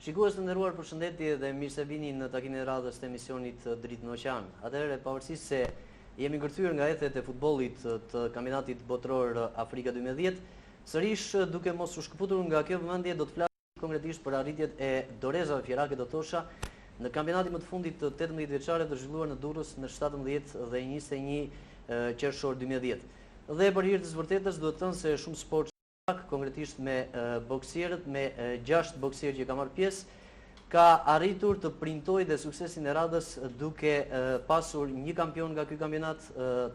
Shikues të nderuar, përshëndetje dhe mirë se vini në takimin e radhës të emisionit Dritë në Oqean. Atëherë, pavarësisht se jemi ngërthyer nga ethet e futbollit të kampionatit botror Afrika 2010, sërish duke mos u shkëputur nga kjo vëmendje, do të flasim konkretisht për arritjet e dorezave fjerake, do thosha, në kampionatin më të fundit të 18 vjeçare të zhvilluar në Durrës në 17 dhe 21 qershor 2010. Dhe për hir të së vërtetës, duhet të thënë se shumë sport konkretisht me boksierët, me 6 boksierë që ka marrë pjesë, ka arritur të printoj dhe suksesin e radhës duke pasur një kampion nga ky kampionat,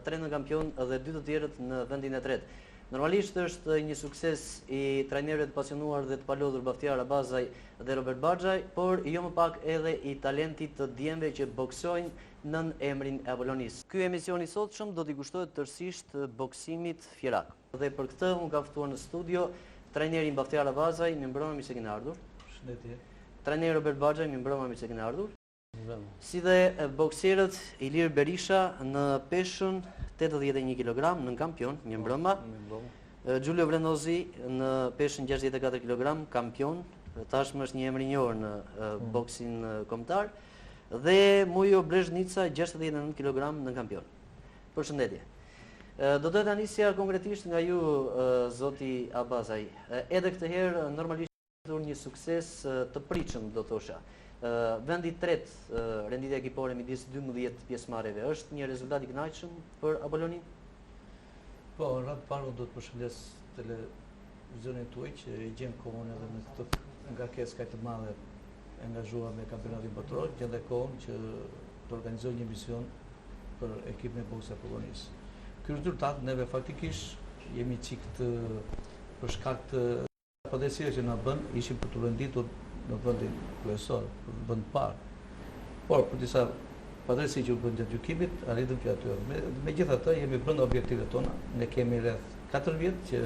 3 në kampion dhe 2 të tjerët në vendin e tretë. Normalisht është një sukses i trajnerëve të pasionuar dhe të palodhur Baftiar Abazaj dhe Robert Baxhaj, por jo më pak edhe i talentit të djemve që boksojnë nën emrin e Apollonisë. Ky emision i sotshëm do t'i kushtohet tërësisht boksimit fjerak. Dhe për këtë unë kam ftuar në studio trajnerin Baftiar Abazaj, mi mbrëma, mirë se keni ardhur. Shëndetje. Trajneri Robert Baxhaj, mi mbrëma, mirë se keni ardhur. Si dhe boksierët Ilir Berisha në peshën 81 kg, në kampion, mi mbrëma. Giulio Vrenozi në peshën 64 kg, kampion, tashmë është një emër i njohur në boksin kombëtar. Dhe Mujo Brezhnica 69 kg në kampion. Përshëndetje. Do të nisja konkretisht nga ju, zoti Abazaj. Edhe këtë herë normalisht ka një sukses të pritshëm, do thosha. Vendi i tretë renditja ekipore midis 12 pjesëmarrjeve, është një rezultat i kënaqshëm për Apollonin? Po, në radhë parë do të përshëndes televizionin tuaj që i gjen kohën edhe me këtë ngarkesë kaq të madhe angazhuar me kampionatin botror, gjen dhe kohën që të organizojë një mision për ekipin e boksit Apollonisë. Ky rezultat neve faktikisht jemi çikt për shkak të padrejtisë që na bën, ishim për të renditur në vendin kryesor, në vend parë. Por për disa padrejti që u bën gjatë gjykimit, arritëm që aty. Megjithatë, jemi brenda objektiveve tona. Ne kemi rreth 4 vjet që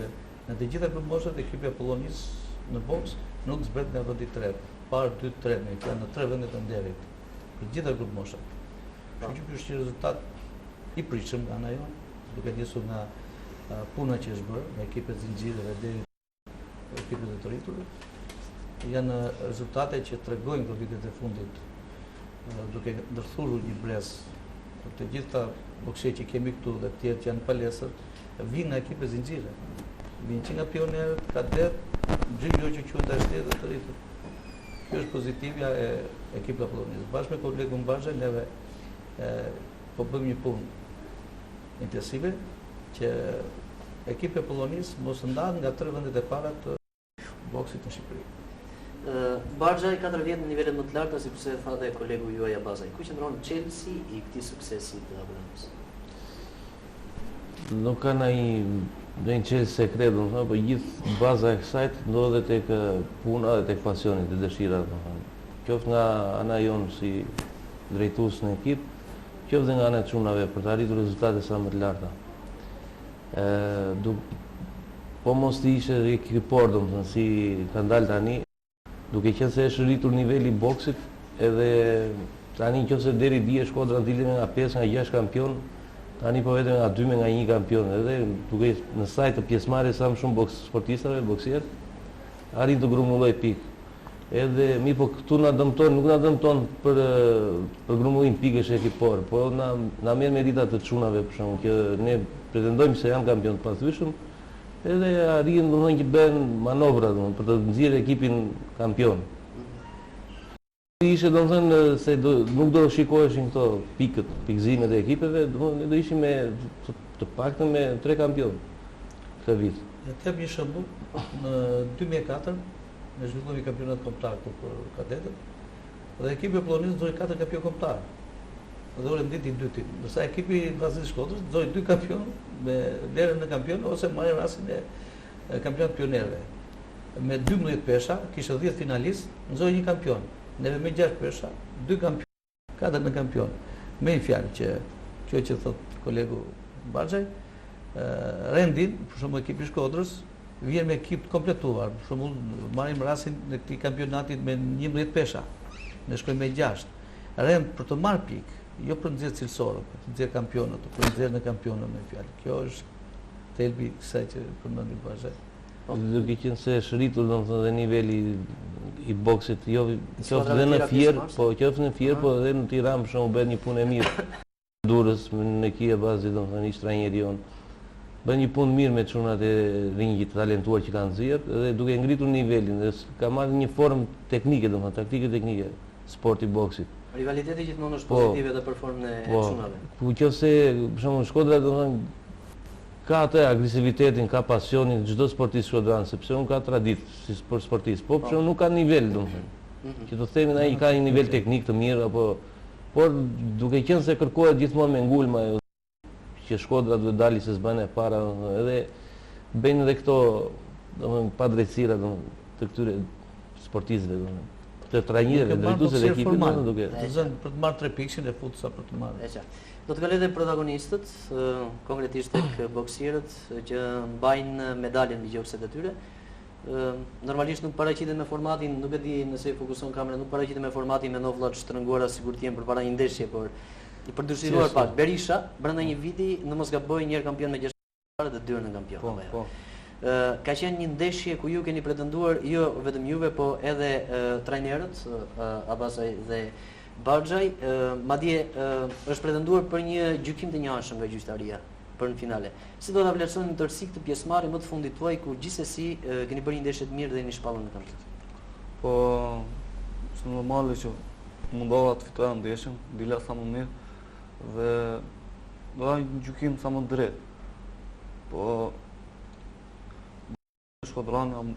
në të gjitha grupmoshat ekipi Apollonisë në boks nuk zbret nga vendi i tretë, parë 2, 3, në 3 vende të nderit. Për të gjitha grupmoshat. Kështu që ky është një rezultat i pritshëm nga ana jonë, duke nisur nga puna që është bërë me ekipet zinxhireve deri në ekipet e të rritur. Janë rezultate që tregojnë për vitet e fundit, duke ndërthurur një brez. Të gjitha boksierët që kemi këtu dhe të tjerë që janë palestër, vinë nga ekipet zinxhire. Vinë që nga pionerët, kadet, gjë që quhet ashtu dhe të rritur. Kjo është pozitivja e ekipit Apollonisë. Bashkë me kolegun Baxhaj neve po bëjmë një punë intensive që ekipi Apollonisë mos ndahet nga 3 vendet e para të boksit në Shqipëri. Baxhaj 4 vjet në nivelet më të larta, sikurse e tha dhe kolegu juaj Abazaj. Ku qëndron çelësi i këtij suksesi të Apollonisë? Nuk ka ndonjë çelësi sekret, domethënë, por gjithë baza e kësaj ndodhet tek puna dhe tek pasioni dhe dëshira, domethënë. Qoftë nga ana jonë si drejtues në ekip, qoftë dhe nga ana e çunave për të arritur rezultate sa më të larta. Po mos të ishe ekipor, domethënë, si ka ndalë tani, duke qenë se është rritur niveli i boksit, edhe tani nëse deri dje Shkodra dilemi nga 5 nga 6 kampion, tani po vetëm nga 2 nga 1 kampion, edhe duke në saj të pjesëmarrjes sa më shumë sportistëve, boksierë, arrin të grumulloj pikë. Edhe mi po këtu na dëmton, nuk na dëmton për grumbullim pikësh ekipor, po na merr merita të çunave për shkakun që ne pretendojmë se janë kampion të pathyeshëm, edhe arrin domthonjë që bën manovra domthonjë për të nxjerrë ekipin kampion. Ishte domthonjë se nuk do shikoheshin këto pikët, pikëzimet e ekipeve, domthonjë ne do ishim me të paktën me 3 kampion këtë vit. Le të them një shembull, në 2004 ne zhvilloi kampionat kombëtar për kadetët dhe ekipi Apollonisë nxorri 4 kampion kombëtar. Dhe u renditi i dyti. Ndërsa ekipi i Vllaznisë Shkodrës nxorri 2 kampion me vlerën në kampion ose marrë rastin e kampionat pionerëve. Me 12 pesha, kishte 10 finalistë, nxorri 1 kampion. Neve me 6 pesha, 2 kampion, 4 në kampion. Me një fjalë që kjo që thot kolegu Baxhaj, rendin, për shembull ekipi i Shkodrës vjen me ekip të kompletuar. Për shembull, marrim rastin në këtij kampionatit me 11 pesha. Ne shkojmë me 6. Rend për të marrë pikë, jo për nxjerrë cilësorë, për të nxjerrë kampionat, për të nxjerrë në kampionën me fjalë. Kjo është thelbi i kësaj që përmendi Baxhaj. Duke qenë se është rritur domethënë dhe niveli i boksit, jo qoftë dhe në Fier, po qoftë në Fier, po edhe në Tiranë për shembull bën një punë e mirë. Durrës në Kia bazi domethënë ish trajneri jon. Bën një punë mirë me çunat e rinj të talentuar që kanë nxjerr dhe duke ngritur nivelin, dhe ka marrë një formë teknike domethënë, taktike teknike sporti boksit. Rivaliteti gjithmonë është pozitive edhe për formën e çunave. Po qofse për shembull Shkodra domethënë ka atë agresivitetin, ka pasionin çdo sportist shkodran, sepse unë ka traditë si sportist, po për shembull nuk ka nivel domethënë. Që do themi ai ka një nivel teknik të mirë apo por duke qenë se kërkohet gjithmonë me ngulma që Shkodra duhet dali se s'bën e para edhe bëjnë edhe këto domethënë padrejtësira të këtyre sportistëve domethënë. Të trajnerëve, drejtuesve të ekipit duke për të marrë 3 pikëshin e fut sa për të marrë. E qartë. Do të kalojmë te protagonistët, konkretisht tek boksierët që mbajnë medaljen mbi gjokset e tyre. Normalisht nuk paraqiten me formatin, nuk e di nëse i fokuson kamera, nuk paraqiten me formatin me novlla të shtrënguara sikur të jenë përpara një ndeshje, por i përdyshiruar pak. Berisha brenda një viti në mos gaboj një herë kampion me 6 parë dhe 2 herë në kampion. Po. Ka qenë një ndeshje ku ju keni pretenduar, jo vetëm juve, po edhe trajnerët, Abasaj dhe Baxhaj, madje është pretenduar për një gjykim të njëanshëm nga gjyqtaria për në finale. Si do ta vlerësoni në tërësi këtë pjesëmarrje më të fundit tuaj ku gjithsesi keni bërë një ndeshje të mirë dhe jeni shpallur në kampion? Po, është normale që mundoha të fitoja ndeshjen, dila sa më mirë dhe doja një gjykim sa më drejt. Po Shkodrani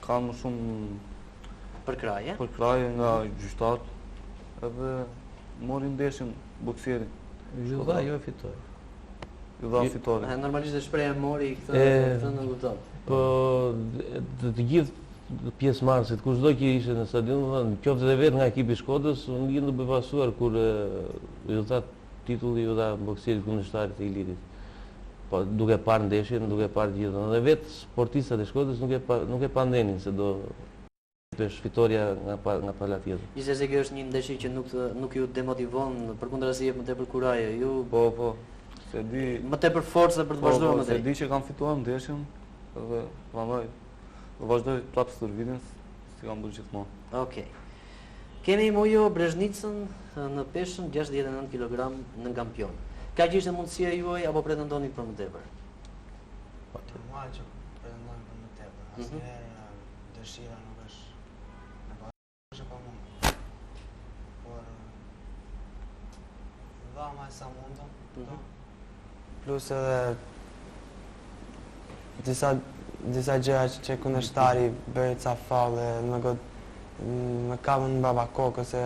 kanë më shumë përkraje nga gjyqtarët edhe mori ndeshjen boksierin. Ju dha, jo e fitoi. Ju dha fitore. Normalisht e shpreha mori këtë në kupton. Po të gjithë pjesëmarrësit, kushdo që ishte në stadion, qoftë edhe vetë nga ekipi i Shkodrës, unë jam të befasuar kur ju dha titulli, ju dha boksierit kundërshtarit të Ilirit. Po duke parë ndeshjen, duke parë gjithë, dhe vetë sportistat e Shkodrës nuk e pandenin se do të fitoria nga pala tjetër. Gjithsesi kjo është një ndeshje që nuk ju demotivon, përkundrazi jep më tepër kuraje, ju Po, se di më tepër forcë për të vazhduar më se tej. di që kanë fituar ndeshjen dhe prandaj do vazhdoj prapë stërvitjen si kam bërë gjithmonë. Okej. Kemi Mujo Brezhnicën në peshën 69 kg në kampion. Ka që ishte mundësia juaj apo pretendoni për më tepër? Normal që pretendojmë për më tepër. Asnjëherë dëshira nuk është në bashkë pa mund. Por dha më sa mundëm. Plus edhe disa gjëra që kundërshtari bëri ca falle, më kapën në baba kokës se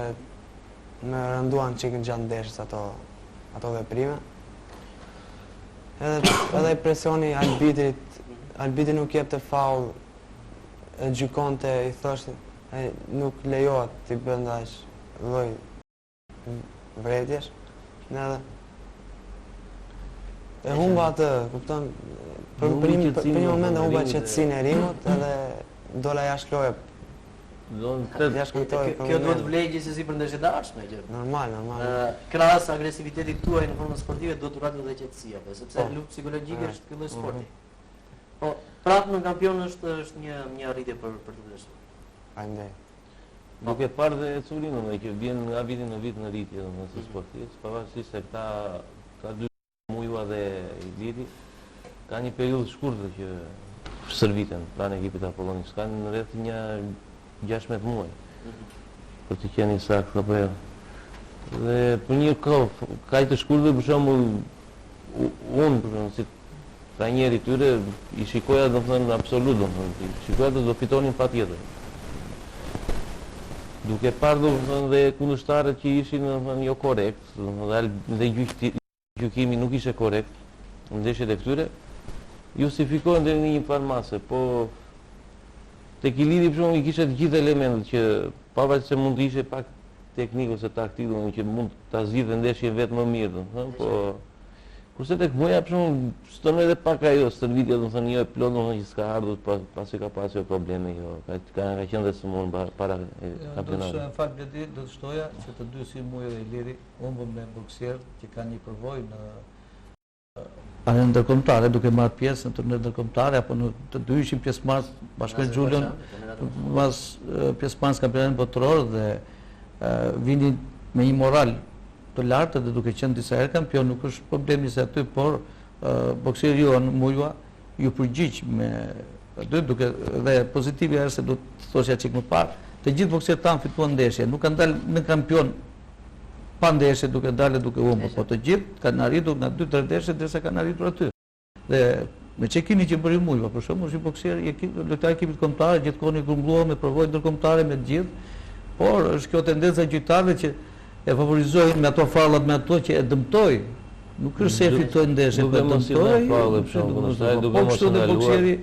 më rënduan çikën gjatë ndeshjes ato veprime. Edhe presioni arbitri nuk jepte faul, gjykonte i thoshte nuk lejohet t'i bën dash lloj vredjesh. E humba atë, kupton? Për një moment e humba qetësinë e ringut edhe dola jashtë loje. Kjo duhet vlejë gjithsesi për ndeshjet e ardhshme që. Normal. Krahas agresivitetit tuaj në formën sportive do të urojë edhe qetësia, sepse luftë psikologjike është ky lloj sporti. Po, prapë në kampion është një arritje për të vlerësuar. Faleminderit. Duke parë dhe Curinën që vjen nga viti në vit në rritje domethënë si sportist, pavarësisht se ka 2 muajua dhe Iliri, ka një periudhë të shkurtër që shërviten pranë ekipit Apollonis, kanë rreth një 16 muaj për të qenë sakt apo jo. Dhe për një kohë kaq të shkurtër, për shembull unë për shembull si trajneri i tyre i shikoja domethënë absolut domethënë, shikoja se do fitonin patjetër. Duke parë domethënë dhe kundërshtarët që ishin domethënë jo korrekt, domethënë dhe gjykimi nuk ishte korrekt në ndeshjet e këtyre, justifikohen deri në një farë mase, po tek Iliri për shembull i kishte të gjithë elementet që pavarësisht se mund të ishte pak teknik ose taktik, domethënë që mund ta zgjidhte ndeshjen vetë më mirë, domethënë, po kurse tek Muja për shembull stonoi edhe pak ajo stërvitja, domethënë jo e plot, domethënë që s'ka ardhur pasi ka pasur probleme, jo, ka qenë dhe sëmur para kampionatit. Në fakt Bledi do të shtoja që të dy si Muja dhe Iliri humbën me boksier që kanë një përvojë në anë ndërkombëtare, duke marrë pjesë në turnet ndërkombëtare apo në të dy ishin pjesëmarrës bashkë me Xhulion pas pjesëmarrës kampionatit botror dhe vinin me një moral të lartë dhe duke qenë disa herë kampion, nuk është problemi se aty, por boksieri Johan Mujua ju përgjigj me aty, duke dhe pozitive është se do të thosja çik më parë, të gjithë bokserët tanë fituan ndeshje, nuk kanë dalë në kampion pa ndeshje duke dalë duke humbur, po të gjithë kanë arritur nga 2-3 ndeshje derisa kanë arritur aty. Dhe me çekini që bëri Mujua, për shembull, është një bokser lojtar ekipit kombëtar, gjithkohë i grumbulluar me provojë ndërkombëtare me të gjithë, por është kjo tendenca e gjyqtarëve që e favorizojnë me ato fallat me ato që e dëmtoi. Nuk është se e fitoi ndeshjen, po dëmtoi. Po kështu dhe boksieri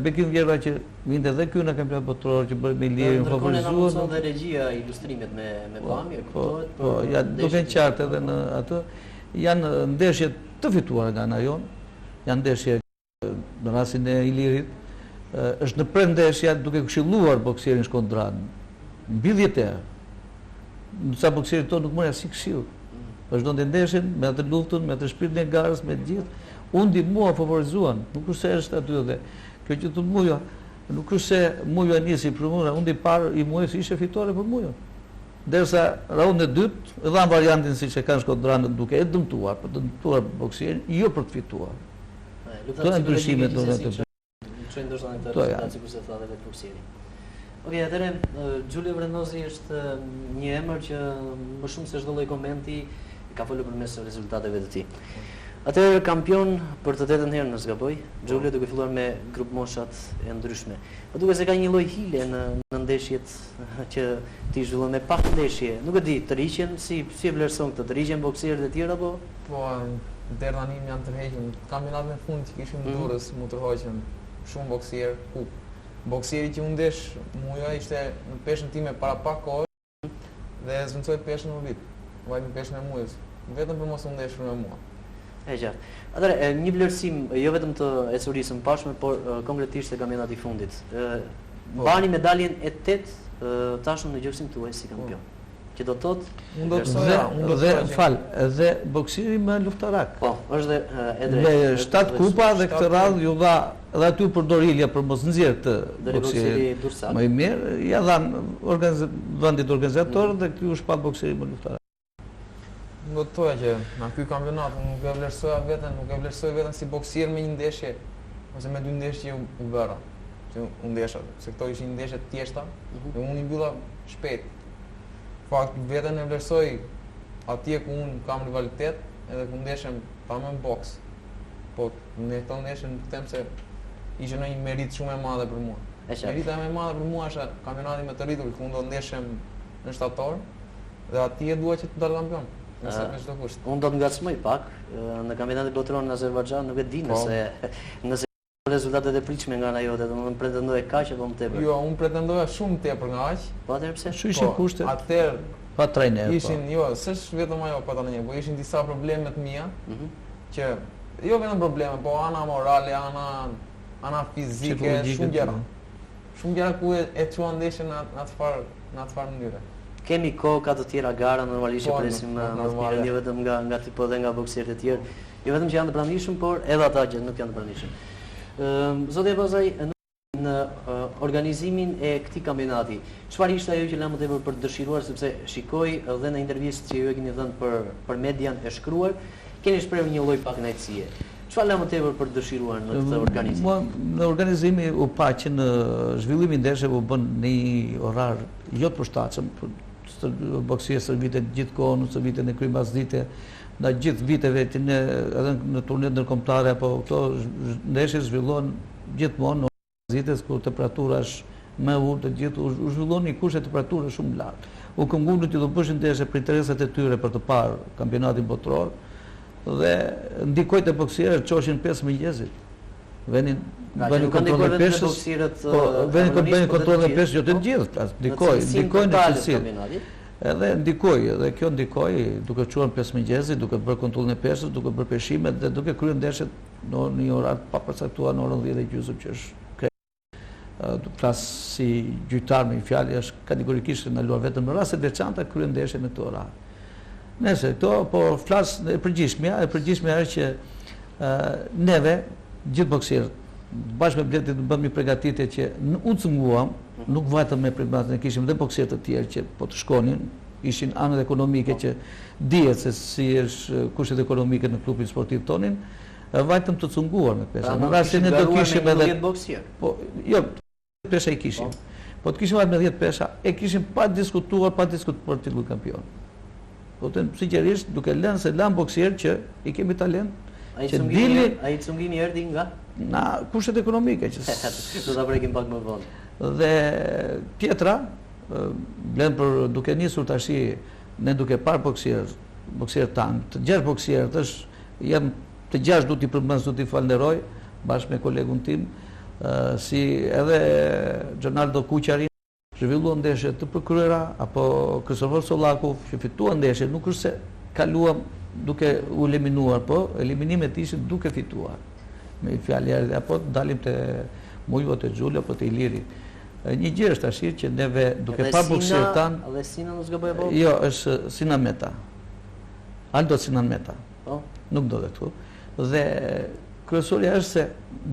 Bekim Vjerra që vinte edhe ky në kampionat botror që bëri me Ilirin favorizuar. Po dhe regjia e ilustrimit me pamje, kuptohet. Po ja duken qartë edhe në atë janë ndeshje të fituara nga ana jon. Janë ndeshje në rastin e Ilirit është në prendeshja duke këshilluar boksierin Shkodran. Mbi 10 herë. Disa bokserit tonë nuk morën asnjë këshill. Vazhdonte ndeshjen me atë luftën, me atë shpirtin e garës, me të gjithë. Unë ndihmua, favorizuan, nuk është se është aty edhe. Kjo që të Mujua, nuk është se Mujua nisi për mua, unë i parë i Mujës ishte fitore për Mujua. Derisa raundin e dytë, dhan variantin siç e kanë Shkodranët duke e dëmtuar, për të dëmtuar boksierin, jo për të fituar. Këto janë ndryshimet do të çojnë ndoshta në këtë situatë sikur se thotë vetë boksieri. Okej, atëherë Giulio Vrendozi është një emër që më shumë se çdo lloj komenti ka folur përmes rezultateve të tij. Atëherë kampion për të 8-ën herë në zgaboj, Giulio duke filluar me grup moshat e ndryshme. Po duket se ka një lloj hile në ndeshjet që ti zhvillon me pak ndeshje. Nuk e di, të riqen si e vlerëson këtë, të riqen bokserët e tjerë apo? Po, deri tani janë tërhequr. Kampionatin e fundit që kishim Durrës, mu tërhoqën shumë boksier. Boksieri që u ndesh Muja ishte në peshën time para pak kohë dhe zvendçoi peshën në vit. Vaj në peshën e Mujës, vetëm për mos u ndeshur me mua. E qartë. Atëherë, një vlerësim jo vetëm të ecurisë së pashme, por konkretisht e kampionatit i fundit. Bani medaljen e 8 tashëm në gjyksim tuaj si kampion. Që do thotë dhe boksieri më luftarak. Po, është dhe e drejtë. Me 7 kupa dhe këtë radhë ju dha edhe aty për Dorilja për mos nxjerr këtë boksieri më i mirë, ja dhan vendit organizator dhe ky u shpat boksieri më luftarak. Do të thoja që në ky kampionat nuk e vlerësoja veten, nuk e vlerësoj veten si boksier me një ndeshje ose me 2 ndeshje u bëra. Që u ndesha, se këto ishin ndeshje të thjeshta, dhe unë i mbylla shpejt. Fakt veten e vlerësoj atje ku unë kam rivalitet, edhe ku ndeshem tamam boks. Po në këto ndeshje nuk them se ishte një merit shumë e madhe për mua. Merita më e madhe për mua është kampionati me të rritur ku unë do ndeshem në shtator dhe atje dua që të dal kampion. Unë do të ngacmoj pak në kampionatin botror në Azerbajxhan, nuk e di nëse rezultatet e pritshme nga ana jote, domethënë pretendoj kaq apo më tepër. Jo, unë pretendoja shumë tepër nga aq. Po atëherë pse? Ishin kushte. Atëherë pa trajner. Ishin, jo, s'është vetëm ajo pa trajner, po ishin disa probleme të mia që jo vetëm probleme, po ana morale, ana fizike, shumë gjëra. Shumë gjëra ku e çuan ndeshjen në atë farë mënyre. Kemi kohë të tjera gara, normalisht që presim më të mirë, jo vetëm nga tipo dhe nga bokserët e tjerë, jo vetëm që janë të pranishëm, por edhe ata që nuk janë të pranishëm. Zoti Bozaj, në organizimin e këtij kampionati, çfarë ishte ajo që la më tepër për të dëshiruar, sepse shikoj edhe në intervistë që ju e keni dhënë për median e shkruar, keni shprehur një lloj pak kënaqësie. Çfarë la më tepër për të dëshiruar në këtë organizim? Në organizimi u pa që në zhvillimin ndeshjeve u bën në një orar jo të përshtatshëm. Boksierë servite gjithkohë, servite në kryebazdite, në gjithë viteve që ne edhe në turnet ndërkombëtare apo këto ndeshje zhvillohen gjithmonë në bazites ku temperatura është më e ulët, të gjithë u zhvillon një kusht temperature shumë lart. U këngullën që do bëshin ndeshje për interesat e tyre për të parë kampionatin botror dhe ndikoi te boksierët çoshin 5 mëngjesit. Vënin kontroll e peshës, vënin kontroll e peshës jo të gjithë, ndikoi në cilësi. Edhe ndikoi, edhe kjo ndikoi duke çuar 5 mëngjesit, duke bërë kontrollin e peshës, duke bërë peshimet dhe duke kryer ndeshjet në një orar të papërcaktuar në orën 10:30 që është flas si gjyqtar me fjalë është kategorikisht ndaluar vetëm në raste të veçanta kryen ndeshje në këtë orar. Nëse këto po flas e përgjithshmja është që neve, gjithë boksierët, bashkë me Bletit bëmë një pregatitje që u cunguam, nuk vajtëm me pregatitje, ne kishim dhe boksierët të tjerë që po të shkonin, ishin anët ekonomike që dihet se si është kushtet ekonomike në klubin sportiv tonin, vajtëm të cunguar me pesha. Pra, nuk kishim garuar me 10 boksierë? Po, jo, pesha i kishim. Po të kishim vajtë me 10 pesha, e kishim pa diskutuar për titull kampion. Po të sinqerisht, duke lënë se lanë boksierë që i kemi talent, që dili... A i cungimi erdi nga? Na kushtet ekonomike që... Do të prekim pak më vonë. Dhe tjetra, blenë për duke njësur tashi, ne duke parë boksierë tanë, të 6 boksierët është, jam të 6 du t'i përmëns, du t'i falënderoj, bashkë me kolegun tim, si edhe Gjonaldo Kuqari, zhvilluan ndeshje të përkryera, apo Kristofor Sollakov, që fituan ndeshje, nuk është se kaluam duke u eliminuar, po eliminimet ishin duke fituar. Me i fjalë apo dalim të Mujvo, të Gjullo, apo të Iliri. Një gjë është tash që neve duke pa boksierët tanë... Edhe Sina nuk zgaboj apo? Jo, është Sinan Meta. Aldo Sinan Meta. Nuk do dhe këtu. Dhe kryesorja është se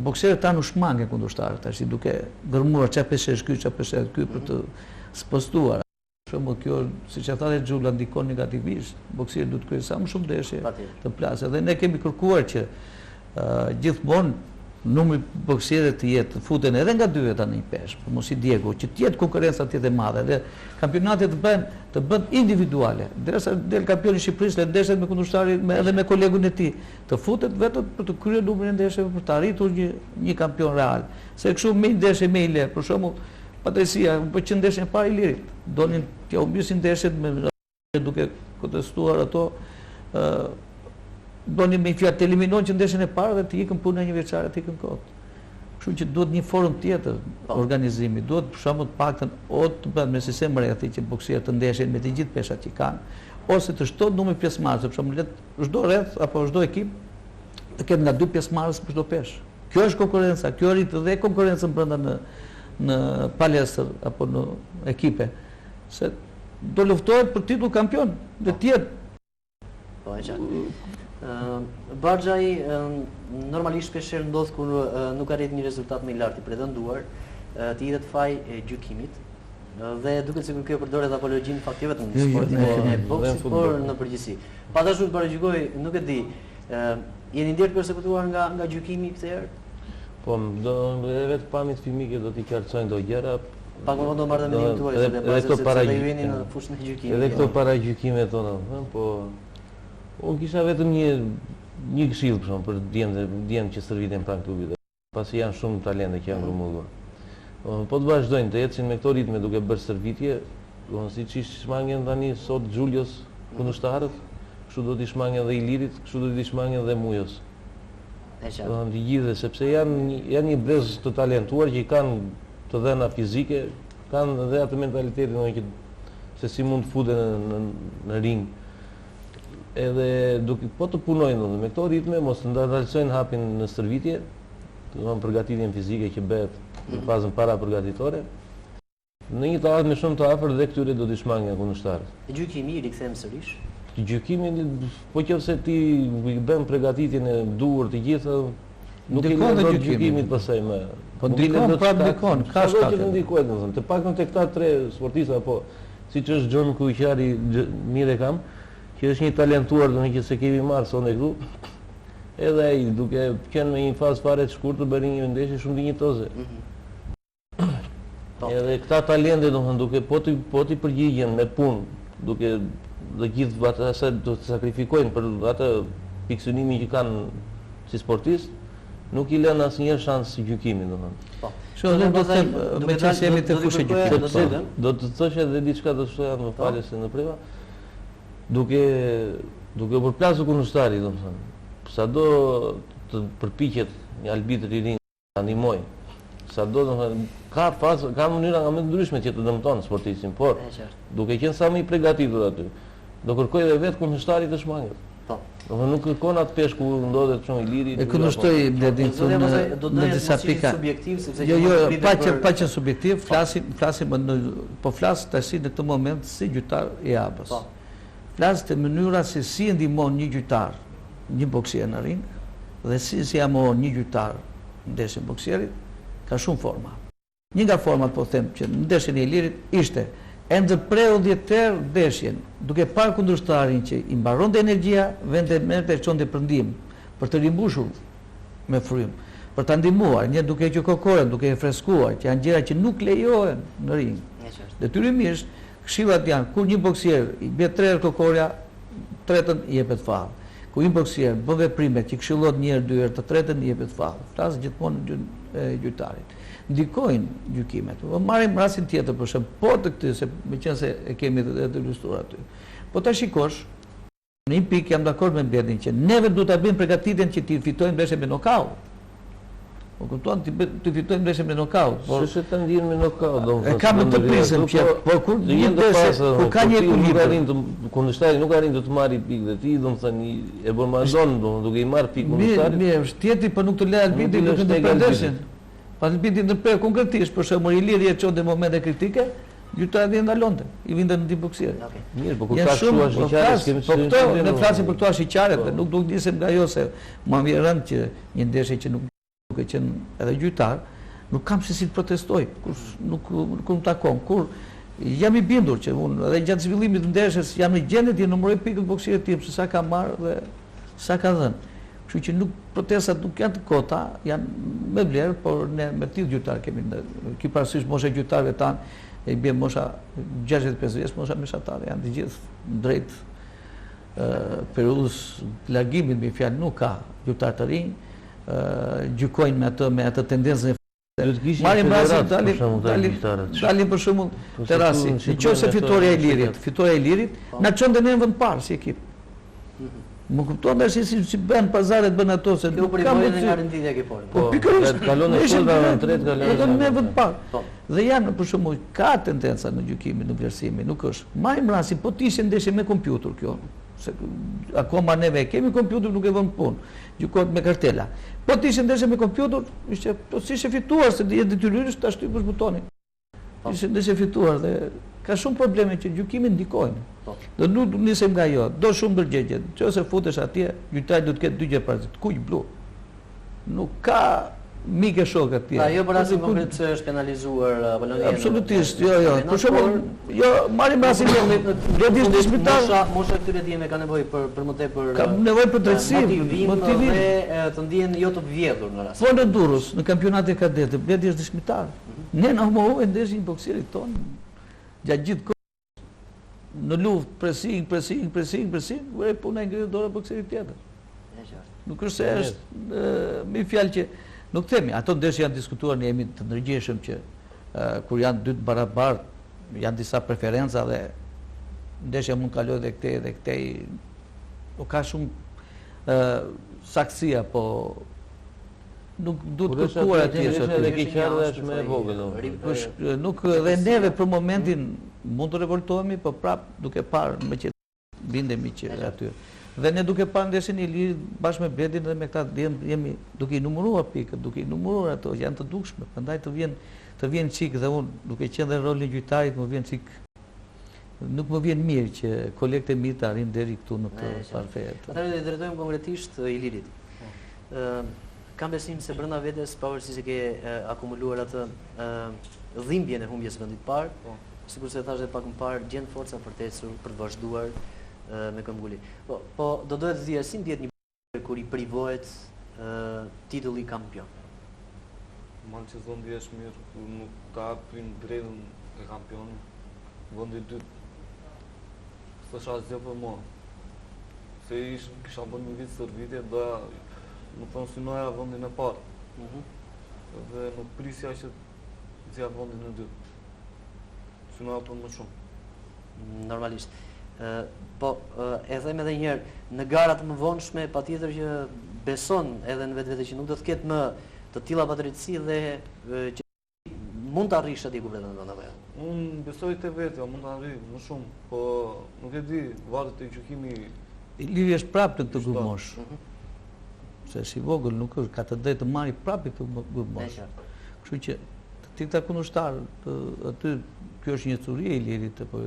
boksierët tanë u shmangen kundërshtarët, tash duke gërmuar çfarë peshesh ky, çfarë peshesh ky për të spostuar. Për shembull, kjo, siç e tha Xhulla, ndikon negativisht. Boksierët duhet të kryejnë sa më shumë ndeshje të plasë. Dhe ne kemi kërkuar që gjithmonë numri boksierët të jetë futen edhe nga 2 veta në një peshë, për mos i Diego, që të jetë konkurrenca të jetë e madhe dhe kampionatet të bën individuale. Derisa del kampioni i Shqipërisë le ndeshet me kundërshtarin edhe me kolegun e tij, të futet vetëm për të kryer numrin e ndeshjeve për të arritur një kampion real. Se kështu me ndeshje me Ile, për shembull, Patricia, po që ndeshjen e parë i Lirit, donin t'ia humbisin ndeshjet me duke kontestuar ato, donin me fjalë të eliminojnë që ndeshjen e parë dhe të ikën punë e një vjeçare të ikën kot. Kështu që duhet një forum tjetër organizimi, duhet për shembull të paktën o të bëhet me sistem rrethi që boksierët të ndeshin me të gjithë peshat që kanë, ose të shtohet numri pjesëmarrësve, për shembull çdo rreth apo çdo ekip të ketë nga 2 pjesëmarrës për çdo peshë. Kjo është konkurrenca, kjo rrit dhe konkurrencën brenda në palestër apo në ekipe, se do luftohet për titull kampion dhe tjetë. Po, e qartë. Barxhaj normalisht shpeshherë ndodh kur nuk arrit një rezultat më i lartë i pretendruar, të jidhet faj e gjykimit. Dhe duket sikur kjo përdoret apologjin fakti vetëm në sportin e boksit, por në përgjithësi. Padyshim të paragjykoj, nuk e di, jeni ndjerë përsekutuar nga gjykimi këtë herë? Po, vetë pamjet fëmike do t'i qartësojnë do gjëra. Pak më vonë do marrë mendimin tuaj, sepse do ju jeni në fushën e gjykimit. Edhe këto paragjykime tona, po unë kisha vetëm një këshill për djemë që stërviten pranë klubit, pasi janë shumë talente që janë grumullur. Po të vazhdojnë të ecin me këto ritme duke bërë stërvitje, siç i shmangen tani sot Xhulios kundërshtarët, kështu do t'i shmangen dhe Ilirit, kështu do t'i shmangen dhe Mujos. Do të gjithë, sepse janë një brez të talentuar që i kanë të dhëna fizike, kanë edhe atë mentalitetin se si mund të futen në ring. Edhe duke po të punojnë me këto ritme, mos të ndalsojnë hapin në stërvitje, të thonë përgatitjen fizike që bëhet në fazën para përgatitore. Në një të ardhmë me shumë të afër dhe këtyre do t'i shmangen kundërshtarët. Gjykimi i rikthehem sërish? Gjykimi, po qofse ti bën përgatitjen e duhur të gjitha, nuk i lënë dot gjykimit pasaj më. Po ndikon prapë ndikon, ka shkak. Që ndikojnë, domethënë, të paktën tek këta 3 sportistë apo siç është Xhon Kuqari, mire kam, që është një talentuar, domethënë që se kemi marrë sonde këtu, edhe ai duke qenë në një fazë fare të shkurtër bëri një ndeshje shumë dinjitoze. Edhe këta talente domethënë duke po ti përgjigjen me punë, duke dhe gjithë ata se do të sakrifikojnë për atë fiksionimin që kanë si sportistë, nuk i lënë asnjëherë shans gjykimin, domethënë. Po. Shumë do të them, me çështje jemi të fushë gjykimit. Do të thosh edhe diçka do të thoya më falë se në priva. Duke përplasur kundërshtari, domethënë. Sado të përpiqet një arbitër i rinj ta ndihmoj. Sado domethënë ka mënyra nga më të ndryshme që të dëmton sportistin, por duke qenë sa më i përgatitur aty, do kërkoj edhe vetë kundërshtarit të shmanget. Po. Domethënë nuk kërkon atë peshë ku ndodhet shumë i liri. E kundërshtoj Bledin në disa pika. Jo, pa qenë subjektiv, flasim po flas tash në këtë moment si gjyqtar i ABA-s. Flas të mënyra se si ndihmon një gjyqtar një boksier në ring dhe si jam një gjyqtar në ndeshjen boksierit, ka shumë forma. Një nga format, po them, që në ndeshjen e Ilirit ishte e ndërpreu 10 ndeshjen, duke parë kundërshtarin që i mbaronte energjia, vende merrte çonte për ndihmë, për të rimbushur me frym, për ta ndihmuar, një duke që kokorën, duke e freskuar, që janë gjëra që nuk lejohen në ring. Detyrimisht, këshillat janë kur një boksier i bie 3 herë kokorja, tretën i jepet fall. Kur një boksier bën veprime që këshillot 1 herë, 2 herë, të tretën i jepet fall. Flas gjithmonë gjyqtarit. Ndikojnë gjykimet. Marrim rastin tjetër për shemb, po të këtë se meqense e kemi të ilustruar aty. Po ta shikosh, në një pikë jam dakord me Mbledhin që neve duhet ta bëjmë përgatitjen që të fitojmë ndeshjen me nokaut. Po kupton të fitojmë ndeshjen me nokaut, por se ta ndjen me nokaut, e kam të prisëm që po kur një ndeshje ku ka një ekuilibër, kundërshtari nuk arrin të marrë pikë dhe ti domethënë e bën mazon duke i marrë pikë kundërshtarit. Mirë, shteti po nuk të lë arbitri duke të ndeshjen. Pa arbitri ndërprer konkretisht, për shembull Iliri e çonte momente kritike, gjyqtari i ndalonte, i vinte në boksier. Mirë, po kur ka shua shiqare, kemi po këto ne flasim për këto shiqare, nuk do të nisem nga ajo se më vjen rënd që një ndeshje që nuk duke qenë edhe gjyqtar, nuk kam se si të protestoj, nuk më takon. Kur jam i bindur që unë edhe gjatë zhvillimit të ndeshjes jam në gjendje të numëroj pikët bokserit tim, se sa ka marrë dhe sa ka dhënë. Kështu që nuk protestat nuk janë të kota, janë me vlerë, por ne me tillë gjyqtar kemi ki parasysh mosha gjyqtarëve tanë, e bie mosha 65 vjeç, mosha meshatare, janë të gjithë drejt periudhës largimit, me fjalë nuk ka gjyqtar të rinj, gjykojnë me atë tendencën e marrim rastin dalim për shembull te rasti. Nëse fitoria e Ilirit, na çonte në vend parë si ekip. Më kupton tash si bën pazaret bën ato se nuk kam nga renditja e ekipit. Po pikërisht kalon në shkollë në tretë, kalon në vend parë. Dhe janë për shembull ka tendenca në gjykimin, në vlerësimin, nuk është. Marrim rastin, po ti ishte ndeshje me kompjuter kjo. Se akoma neve kemi kompjuter, nuk e vëmë punë, gjykohet me kartela. Po ti ishte ndeshje me kompjuter, ishte po si ishte fituar se je detyruar ta shtypësh butonin. Ishte ndeshje fituar dhe ka shumë probleme që gjykimin ndikojnë. Do nuk nisem nga ajo, do shumë ndërgjegje. Nëse futesh atje, gjyqtari do të ketë 2 gjë parazit, kuq blu. Nuk ka mike shok atje. Jo për rastin konkret se është penalizuar Apollonia. Absolutisht, jo. Për shembull, jo marrim rastin do të ishte spital. Mosha këtyre dieme ka nevojë për më tepër. Ka nevojë për drejtësi, motivim dhe të ndihen jo të vjedhur në rast. Po në Durrës, në kampionatin e kadetë, Bledi është dëshmitar. Ne na mohoi ndeshjen e bokserit ton. Gjatë gjithë kohës në luftë pressing, vëre puna e ngritur dorë bokserit tjetër. Nuk është se është me fjalë që nuk themi, ato ndeshje janë diskutuar, ne jemi të ndërgjegjshëm që kur janë 2 të barabartë, janë disa preferenca dhe ndeshja mund kaloj dhe këtej, nuk ka shumë saksia, po nuk duhet të kërkuar atje edhe keqardha është më e vogël. Nuk dhe neve për momentin mund të revoltohemi, po prap duke parë me që bindemi që aty. Dhe ne duke parë ndeshjen e Ilirit bashkë me Bledin dhe me këta jemi duke i numëruar pikët, duke i numëruar ato, janë të dukshme. Prandaj të vjen çik dhe unë duke qenë në rolin e gjyqtarit më vjen çik. Nuk më vjen mirë që kolegët e mi të arrin deri këtu në këtë parfe. Atëherë do drejtojmë konkretisht Ilirit. Kam besim se brenda vetes, pavarësisht se ke akumuluar atë dhimbjen e humbjes vendit parë, sikur se thashë pak më parë, gjen forca për të ecur, për të vazhduar me këmbguli. Po do duhet të di si ndihet një bokser kur i privohet titulli kampion. Malë që zonë ndihesh mirë, nuk ka hapin drejtën e kampionit, vendi i dytë. S'është asgjë për mua. Se kisha bërë një vit servitje, doja më thonë synoja vendin e parë. Dhe nuk prisja që zja vendin e dytë. Synoja për më shumë. Normalisht. Po, e them edhe njëherë, në garat më vonshme, patjetër që beson edhe në vetvete që nuk do të ketë më të tilla padrejtësi dhe që mund të arrish atje ku pretendon apo jo. Unë besoj te vetja, mund të arrij më shumë, po nuk e di, varet te gjykimi. Iliri është prapë në këtë grup mosh. Se është i vogël, nuk është, ka të drejtë të marrë prapë këtë grup mosh. Kështu që ti ta kundërshtar, aty kjo është një curi e Ilirit, apo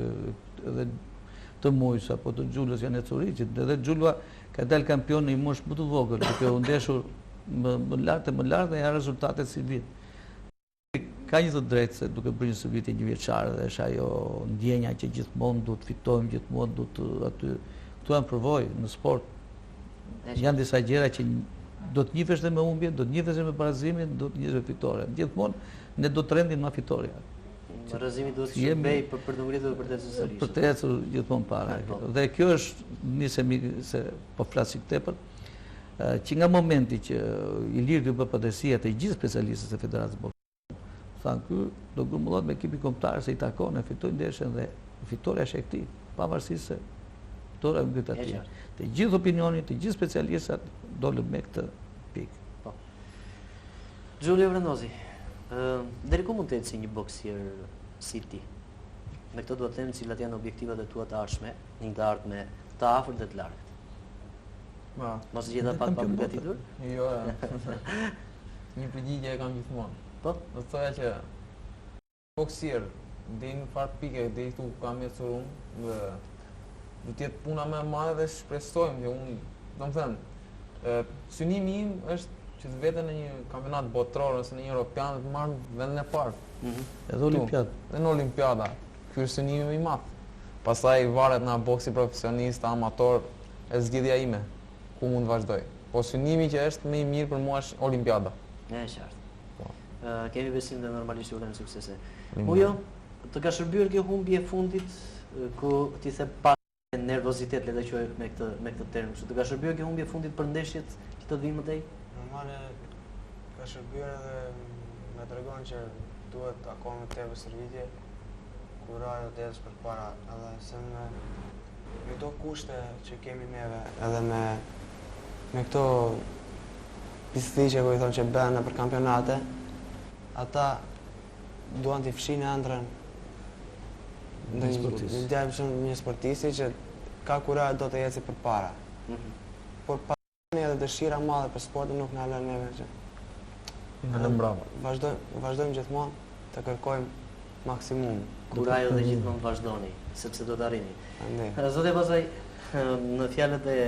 edhe të Mujs apo të Xhulës janë curi, që edhe Xhulua ka dalë kampion në një moshë më të vogël, duke u ndeshur më lartë dhe janë rezultatet si vit. Ka një të drejtë se duke bërë një së viti një vjeçare dhe është ajo ndjenja që gjithmonë du të fitojmë, gjithmonë du të aty. Këtu janë përvojë në sport. Janë disa gjëra që do të njihesh dhe me humbje, do të njihesh me barazimin, do të njihesh me fitore. Gjithmonë ne do të rendin nga fitoria. Barazimi duhet të shërbej për të ngritur për të ecur sërish. Për të ecur gjithmonë para. Dhe kjo është nisemi se po flas sik tepër, që nga momenti që Iliri bë padresia të gjithë specialistëve të Federatës Boksit, thanë ky do grumbullohet me ekipin kombëtar se i takon e fitoi ndeshjen dhe fitoria është e këtij, pavarësisht se fitoria ngrit atje. Të gjithë opinionin, të gjithë specialistët dolën me këtë pikë. Po. Giulio Vrandozi, deri ku mund të ecë një boksier si ti? Me këtë duhet të them cilat janë objektivat e tua të ardhshme, një të ardhme të afërt dhe të largët. Mos gjitha pak pa përgatitur? Jo, një përgjigje e kam gjithmonë. Po? Do të thoya që boksier deri në far pike, deri këtu kam ecur unë, do të jetë puna më e madhe dhe shpresojmë që unë, domethënë, synimi im është që të veten në një kampionat botror ose në një europian të marrë vendin e parë. Edhe olimpiadë. Edhe në olimpiada. Ky është synimi më i madh. Pastaj varet nga boksi profesionist, amator, e zgjidhja ime ku mund të vazhdoj. Po synimi që është më i mirë për mua është olimpiada. E qartë. Kemi besim dhe normalisht urojmë suksese. Mujo, të ka shërbyer kjo humbje e fundit ku ti the pak nervozitet, le ta quaj me këtë term, kështu të ka shërbyer kjo humbje e fundit për ndeshjet që të vinë më tej? Normale ka shërbyer edhe me tregon që duhet akoma tepër servitje kur ajo të ecë përpara, edhe se me këto kushte që kemi neve, edhe me këto pisticje ku i thonë që bëhen për kampionate, ata duan t'i fshinë ëndrrën një sportisti që ka kuraj do të ecë përpara. Por pasimi edhe dëshira madhe për sportin nuk na lën neve që vazhdojmë gjithmonë të kërkojmë maksimum. Kurajo dhe gjithmonë vazhdoni, sepse do të arrini. Zotë pasaj, në fjalët e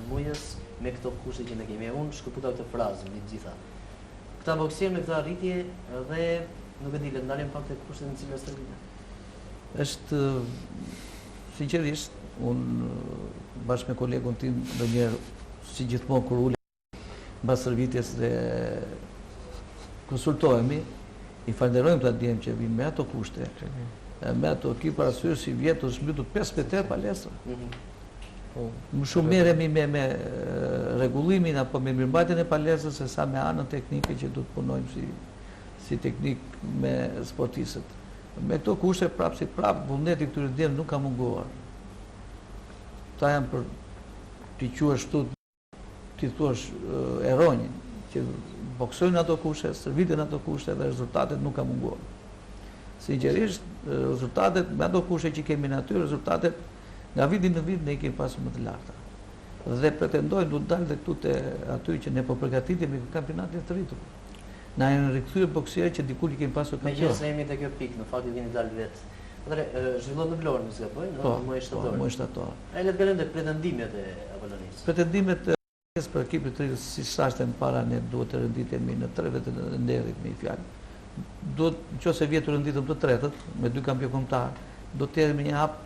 Mujës, me këto kushte që ne kemi, unë shkëputa këtë frazë mbi të gjitha. Këta boksierë me këta arritje dhe nuk e di, le të ndalim pak të kushtet në cilat stërvita. Është, sinqerisht, unë bashkë me kolegun tim ndonjëherë si gjithmonë kur ulem mbas stërvitjes dhe konsultohemi, i falenderojmë të djemë që vinë me ato kushte, me ato ki parasysh si vjetë është mbytur 58 palestra. Më shumë merremi me rregullimin apo me mirëmbajtjen e palestrës se sa me anën teknike që du të punojmë si teknik me sportistët. Me këto kushte prapë vullneti këtyre djemë nuk ka munguar. Ta janë për t'i quash ashtu, t'i thuash eronjin, që boksojnë ato kushte, stërviten ato kushte dhe rezultatet nuk ka munguar. Sinqerisht, rezultatet me ato kushte që kemi në aty, rezultatet nga viti në vit ne i kemi pasur më të larta. Dhe pretendojnë du të dalë dhe këtu të aty që ne po përgatitemi në kampionatin të rritur. Na janë rikthyer boksierë që diku i kemi pasur kampion. Megjithëse jemi te kjo pikë, në fakt i vini dalë vetë. Zhvillohet në Vlorë, nëse gaboj, në muaj shtator. Po, muaj shtator. Ai le të kalojmë te pretendimet e Apollonisë. Pretendimet për ekipin të rritur, si shashtem para, ne duhet të renditemi në 3 vetë në nderit me një fjalë. Duhet, nëse vjetë renditëm të tretët me 2 kampion kombëtar, do të jemi një hap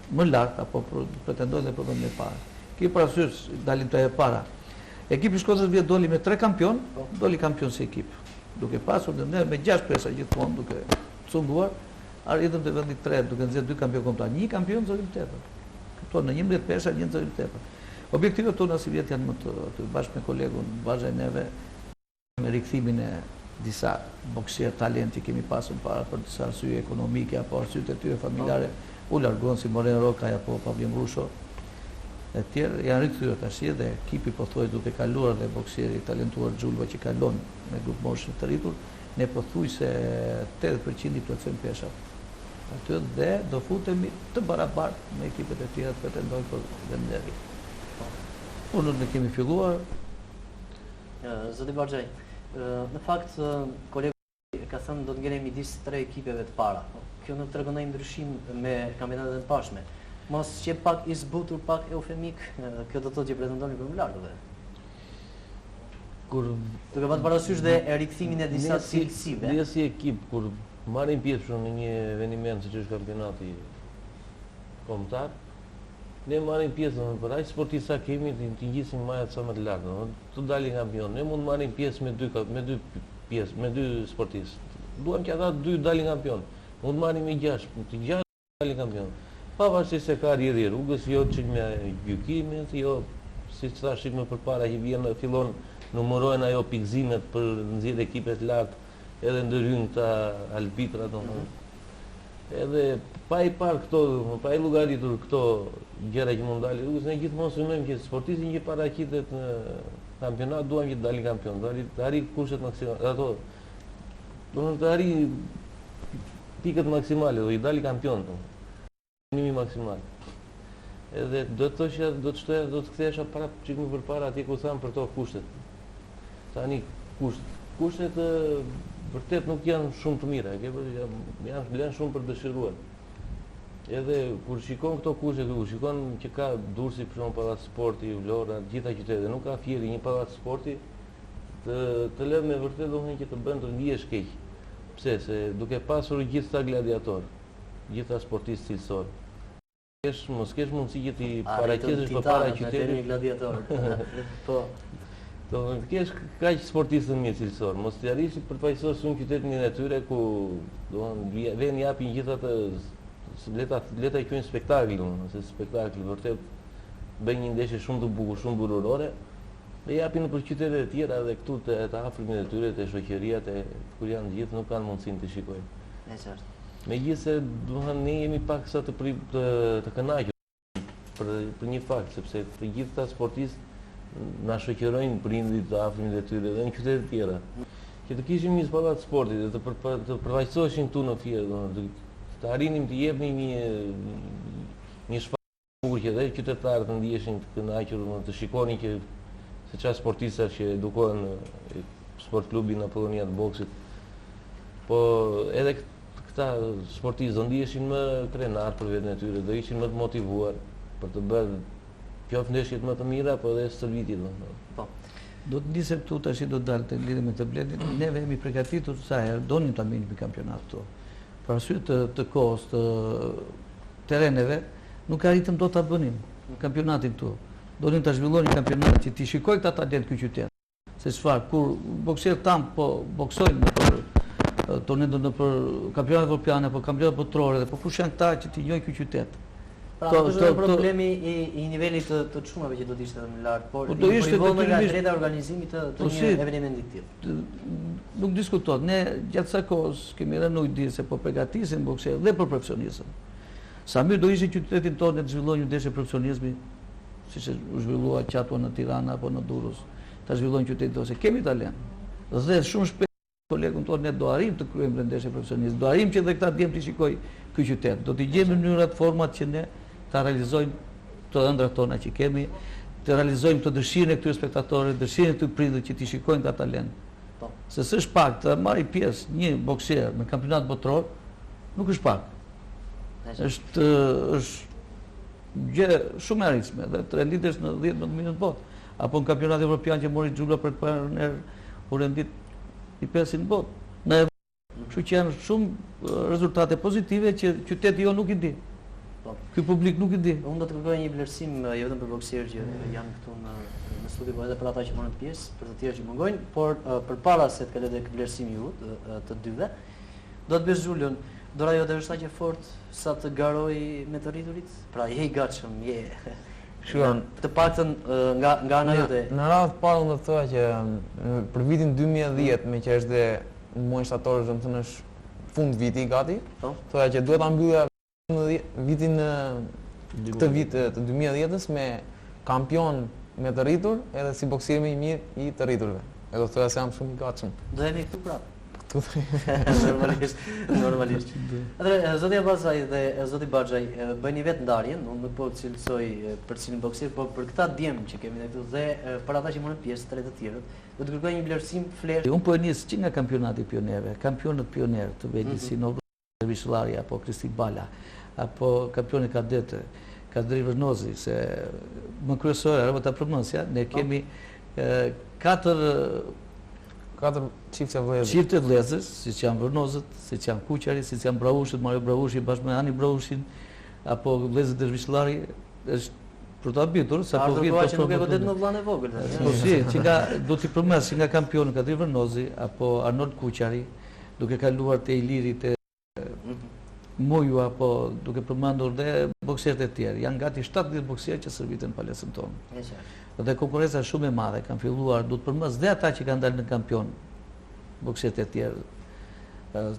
më lart apo pretendojnë dhe për vendin e parë. Ki parasysh dalim të e para. Ekipi Shkodrës vjet doli me 3 kampion, doli kampion si ekip. Duke pasur ne me 6 presa gjithmonë duke cunguar, arritëm te vendi 3 duke nxjerrë 2 kampion kombëtar, 1 kampion zorim tepër. Kupton, në 11 pesha 1 zorim tepër. Objektivet tona si vjet janë më të bashkë me kolegun vazhdoj neve me rikthimin e disa boksier talenti kemi pasur para për disa arsye ekonomike apo arsyet e tyre familjare, u largon si Moreno Rokaj apo Pavlin Brusho. E tjerë janë rikthyer tash dhe ekipi pothuajse duke kaluar dhe boksieri i talentuar Xhulva që kalon me grup moshë të rritur, ne pothuajse 80% i plotësojmë peshat. Aty dhe do futemi të barabartë me ekipet e tjera të pretendojnë për vendin. Unë ne kemi filluar. Zoti Baxhaj, në fakt kolegu ka thënë do të ngelemi midis 3 ekipeve të para. Kjo nuk tregon ndonjë ndryshim me kampionatet e pashme. Mos që pak i zbutur, pak eufemik, kjo do të thotë që pretendoni për më lartë. Duke patë parasysh dhe rikthimin e disa cilësive. Ne si ekip, kur marrim pjesë në një eveniment siç është kampionati kombëtar, ne marrim pjesë për aq sportista kemi të ngjisim majat sa më të larta, të dalin kampion. Ne mund marrim pjesë me dy sportistë. Duam që ata dy dalin kampion. Mund marrim me 6, të 6 dalin kampion. Pavarësisht se ka rrjedhje rrugës, jo që me gjykimet, jo siç thashim më përpara që vjen fillon numërohen ajo pikëzimet për nxjerrë ekipe të lartë, edhe ndërhyn këta arbitra domethënë. Edhe pa i parë këto, pa i llogaritur këto gjëra që mund dalin rrugës, ne gjithmonë synojmë që sportistin që paraqitet në kampionat duam që të dalin kampion, të arrijë kushtet maksimale, ato domethënë të arrijë pikët maksimale, do i dalë kampion. Minimi maksimal. Edhe do të thoshja, do të kthehesha para çik më përpara atje ku tham për to kushtet. Tani kushtet vërtet nuk janë shumë të mira, janë vlen shumë për dëshiruar. Edhe kur shikon këto kushte, kur shikon që ka Durrësi për shembull pallat sporti, Vlora, gjitha qytetet, nuk ka Fieri një pallat sporti, të lë me vërtet domethënë që të bën të ndihesh keq. Pse? Se duke pasur gjithë gladiator, gjitha sportistë cilësor, mos kesh mundësi që ti paraqesesh përpara qytetit gladiator. Po. Do të kesh kaq sportistë të mirë cilësor, mos të arrish të përfaqësosh shumë qytetin e tyre ku do të vjen japin gjithë atë leta i quajnë spektakël, se spektakël vërtet bën një ndeshje shumë të bukur, shumë bururore. Dhe japin për qytetet e tjera dhe këtu të afrimin e tyre, të shoqëria, kur janë gjithë nuk kanë mundësinë të shikojnë. E qartë. Megjithëse domethënë ne jemi pak sa të kënaqur për një fakt, sepse të gjithë këta sportistë na shoqërojnë prindrit të afërmit të tyre dhe në qytete të tjera. Që të kishim një pallat sporti dhe të përfaqësoheshin këtu në Fier, të arrinim të jepnim një shfaqje bukur që dhe qytetarët të ndiheshin të kënaqur, të shikonin që se çfarë sportistë që edukohen në sport klubin Apollonia të boksit. Po edhe këta sportistë do ndiheshin më krenar për veten e tyre, do ishin më të motivuar për të bërë qoftë ndeshjet më të mira, po edhe stërvitjet. Po. Do të nisem këtu tash do dalë të lidhje me të Bledin. Neve jemi përgatitur sa herë donim ta mbajmë kampionat këtu. Për arsye të kohës të terreneve, nuk arritëm dot ta bënim kampionatin këtu. Donim ta zhvillonin kampionat që ti shikoj këta talent ky qytet. Se çfarë kur bokserët tan po boksojnë për tornedon për kampionat evropian apo kampionat botror, po kush janë këta që ti njohin ky qytet? Pra, është problemi i nivelit të çumave që do të ishte më lart, por do ishte nga drejta organizimit të një evenimenti të tillë. Nuk diskutohet. Ne gjatë sa kohës kemi rënë ujdi se po përgatisin bokserët dhe për profesionistën. Sa mirë do ishte qytetin tonë të zhvillojë një ndeshje profesionizmi, siç u zhvillua qatua në Tiranë apo në Durrës, ta zhvillojnë qytetin tonë, se kemi talent. Dhe shumë shpejt kolegun tonë ne do arrim të kryejmë ndeshje profesioniste. Do arrim që edhe këta djem të shikojë ky qytet. Do të gjejmë mënyrat, format që ne ta realizojmë të ëndrat tona që kemi, të realizojmë të dëshirën e këtyre spektatorëve, dëshirën e këtyre prindërve që të shikojnë ka talent. Se s'është pak të marrë pjesë një bokser në kampionat botror, nuk është pak. Është gjë shumë e rritshme dhe të renditesh në 10 minutë botë, apo në kampionat evropian që mori xhula për të parë herë u rendit i 500 botë. Kështu që janë shumë rezultate pozitive që qyteti jo nuk i di. Ky publik nuk i di. Unë do të kërkoj një vlerësim jo vetëm për bokserët që janë këtu në studio, por edhe për ata që marrin pjesë, për të tjerë që mungojnë, por përpara se të kaloj tek vlerësimi juaj të dyve, do të bësh Julian, dora jote është aq e fortë sa të garoj me të rriturit? Pra je i gatshëm, je. Të paktën nga ana jote. Në radhë parë unë do të thoya që për vitin 2010, me që është dhe në muajin shtator, domethënë është fund viti gati, thoya që duhet ta mbyllja vitin këtë vit të 2010-s me kampion me të rritur edhe si boksier më i mirë i të rriturve. E do të thoya se jam shumë i gatshëm. Do jemi këtu prapë. Normalisht. Atëherë zoti Abazaj dhe zoti Baxhaj bëni vetë ndarjen, unë nuk po cilësoj për cilin boksier, por për këta djem që kemi ne këtu dhe për ata që marrin pjesë të tjerët, do të kërkoj një vlerësim flesh. Unë po e nis që nga kampionati pionerëve, kampionët pionerë të vendit si Novo Vishllari apo Kristi Bala, apo kampioni kadetë, Kadri Vërnozi, se më kryesore, apo ta përmendja, ne kemi 4 çifte vëllezër. Çifte vëllezër, siç janë Vërnozët, siç janë Kuqari, siç janë Braushit, Mario Braushi bashkë me Ani Braushin, apo vëllezërit e Zhvishllari, është për ta mbitur, sa po vjen që nuk e godet në vllanë e vogël. Po si, që nga do t'i përmes që nga kampioni Kadri Vërnozi apo Arnold Kuqari, duke kaluar te Iliri te Muju apo duke përmendur dhe bokserët e tjerë. Janë gati 70 bokserë që shërbiten në palesën tonë. Dhe konkurenca shumë e madhe, kanë filluar, du të përmes dhe ata që kanë dalë në kampion, bokserët e tjerë,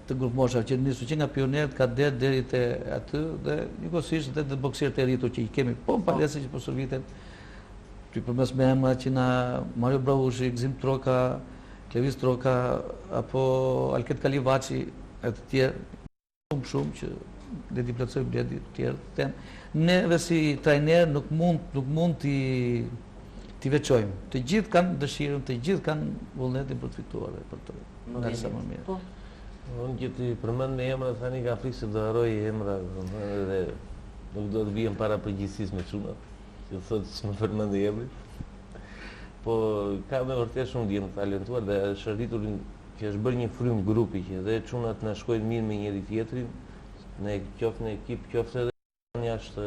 të grup moshave që nisu që nga pionerët, kadet deri te aty dhe njëkohësisht dhe bokserët e rritur që i kemi po në palesën që po shërbiten, që përmes me emra që na Mario Braushi, Gzim Troka, Klevis Troka apo Alket Kalivaci e të tjerë, shumë që dhe t'i plotësoj bledi të tjerë të temë. Neve si trajner nuk mund t'i veçojmë. Të gjithë kanë dëshirën, të gjithë kanë vullnetin për të fituar dhe për të ndarë sa më mirë. Unë që t'i përmend me emra, thani ka frikë se do harroj emra dhe nuk do të vijem para përgjithësisë me çunat, që thotë s'më përmend emrin. Po ka me vërtet shumë djemë talentuar dhe është arritur që është bërë një frym grupi që dhe çunat na shkojnë mirë me njëri tjetrin, ne qoftë në ekip, qoftë edhe jashtë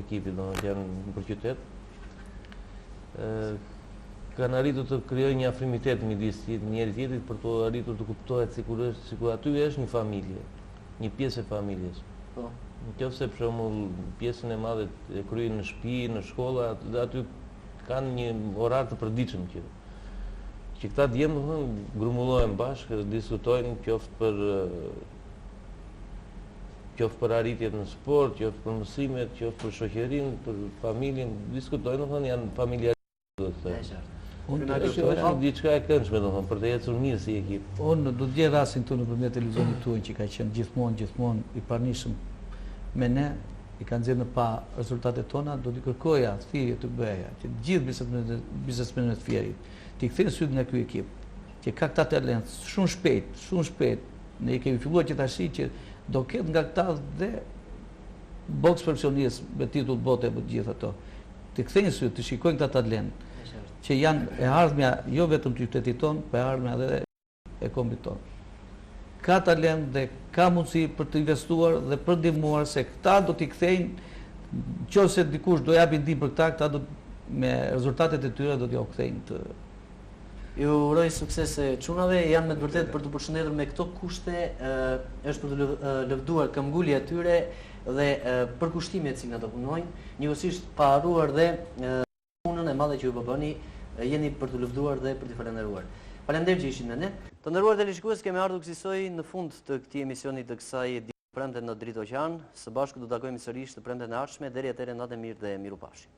ekipit, domethënë janë për qytet. Kanë arritur të krijojnë një afrimitet midis njëri tjetrit për të arritur të kuptohet sikur aty është një familje, një pjesë e familjes. Po. Nëse për shembull pjesën e madhe e kryejnë në shtëpi, në shkolla, dhe aty kanë një orar të përditshëm që këta djemë grumullohen bashkë, diskutojnë qoftë për arritjet në sport, qoftë për mësimet, qoftë për shoqërinë, për familjen, diskutojnë, janë familjaristë, do të thënë. Është diçka e këndshme, domethënë, për të ecur mirë si ekip. Unë do të gjej rastin këtu nëpërmjet televizionit tuaj që ka qenë gjithmonë i pranishëm me ne, i kanë nxjerrë në pa rezultatet tona, do t'i kërkoja thirrje të bëja, që të gjithë biznesmenët e Fierit t'i kthejnë syt nga ky ekip, që ka këta talent shumë shpejt, ne i kemi filluar që tashi që do ketë nga këta dhe boks profesionist me titull bote për gjithë ato. T'i kthejnë syt, të shikojnë këta talent, që janë e ardhmja jo vetëm të qytetit tonë, por e ardhmja edhe e kombit tonë. Ka talent dhe ka mundësi për të investuar dhe për ndihmuar se këta do t'i kthejnë, nëse dikush do japi ndihmë për këta do me rezultatet e tyre do t'ja u kthejnë të. Ju uroj suksese çunave, janë me të vërtetë për të përshëndetur me këto kushte, është për të lëvduar këmbgulja e tyre dhe përkushtimet që nga të punojnë, njëkohësisht pa harruar dhe punën e madhe që ju bëni, jeni për të lëvduar dhe për të falendëruar. Faleminderit që ishin me ne. Të nderuar televizionistë, kemi ardhur kësaj në fund të këtij emisioni të kësaj premte në Dritë Oqean. Së bashku do të takojmë sërish të premten e ardhshme, deri atëherë natë mirë dhe mirupafshim.